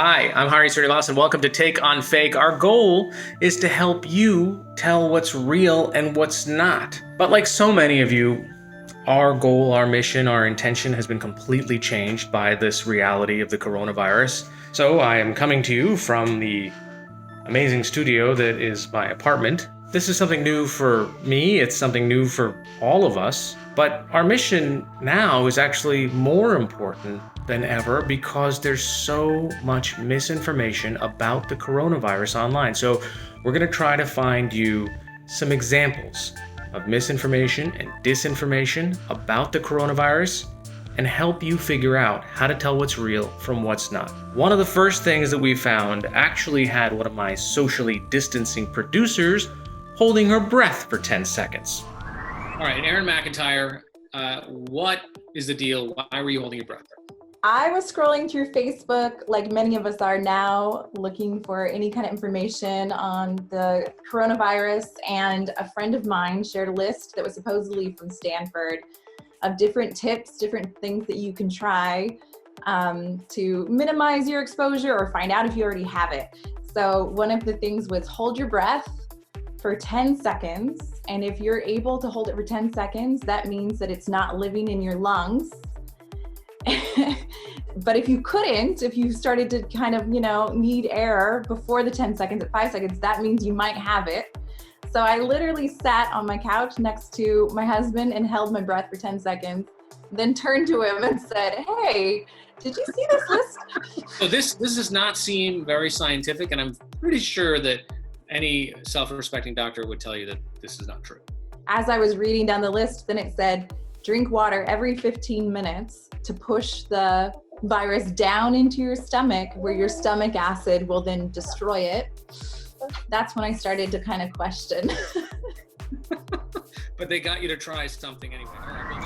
Hi, I'm Hari Srinivasan. Welcome to Take on Fake. Our goal is to help you tell what's real and what's not. But like so many of you, our goal, our mission, our intention has been completely changed by this reality of the coronavirus. So I am coming to you from the amazing studio that is my apartment. This is something new for me, it's something new for all of us, but our mission now is actually more important than ever because there's so much misinformation about the coronavirus online. So we're going to try to find you some examples of misinformation and disinformation about the coronavirus and help you figure out how to tell what's real from what's not. One of the first things that we found actually had one of my socially distancing producers holding her breath for 10 seconds. All right, Erin McIntyre, what is the deal? Why were you holding your breath? I was scrolling through Facebook, like many of us are now, looking for any kind of information on the coronavirus, and a friend of mine shared a list that was supposedly from Stanford of different tips, different things that you can try to minimize your exposure or find out if you already have it. So one of the things was hold your breath for 10 seconds. And if you're able to hold it for 10 seconds, that means that it's not living in your lungs. But if you couldn't, if you started to kind of, need air before the 10 seconds at 5 seconds, that means you might have it. So I literally sat on my couch next to my husband and held my breath for 10 seconds, then turned to him and said, "Hey, did you see this list?" So this does not seem very scientific, and I'm pretty sure that any self-respecting doctor would tell you that this is not true. As I was reading down the list, then it said, drink water every 15 minutes to push the virus down into your stomach, where your stomach acid will then destroy it. That's when I started to kind of question. But they got you to try something anyway.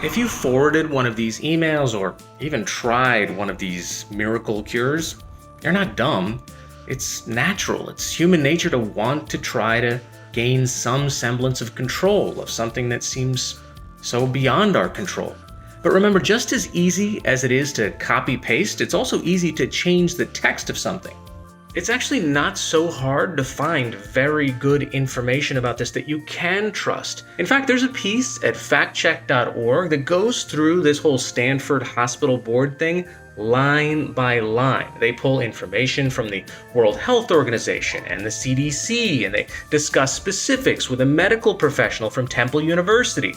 If you forwarded one of these emails or even tried one of these miracle cures, you're not dumb. It's natural. It's human nature to want to try to gain some semblance of control of something that seems so beyond our control. But remember, just as easy as it is to copy paste, it's also easy to change the text of something. It's actually not so hard to find very good information about this that you can trust. In fact, there's a piece at factcheck.org that goes through this whole Stanford Hospital Board thing line by line. They pull information from the World Health Organization and the CDC, and they discuss specifics with a medical professional from Temple University.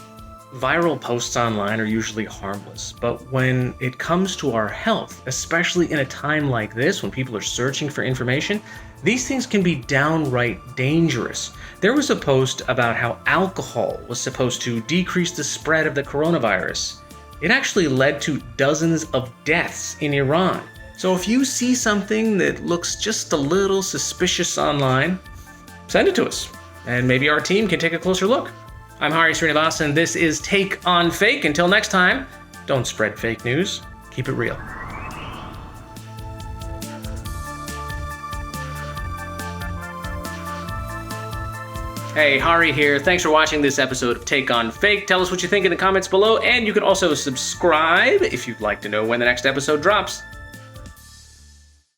Viral posts online are usually harmless, but when it comes to our health, especially in a time like this when people are searching for information, these things can be downright dangerous. There was a post about how alcohol was supposed to decrease the spread of the coronavirus. It actually led to dozens of deaths in Iran. So if you see something that looks just a little suspicious online, send it to us, and maybe our team can take a closer look. I'm Hari Srinivasan. This is Take on Fake. Until next time, don't spread fake news. Keep it real. Hey, Hari here. Thanks for watching this episode of Take on Fake. Tell us what you think in the comments below, and you can also subscribe if you'd like to know when the next episode drops.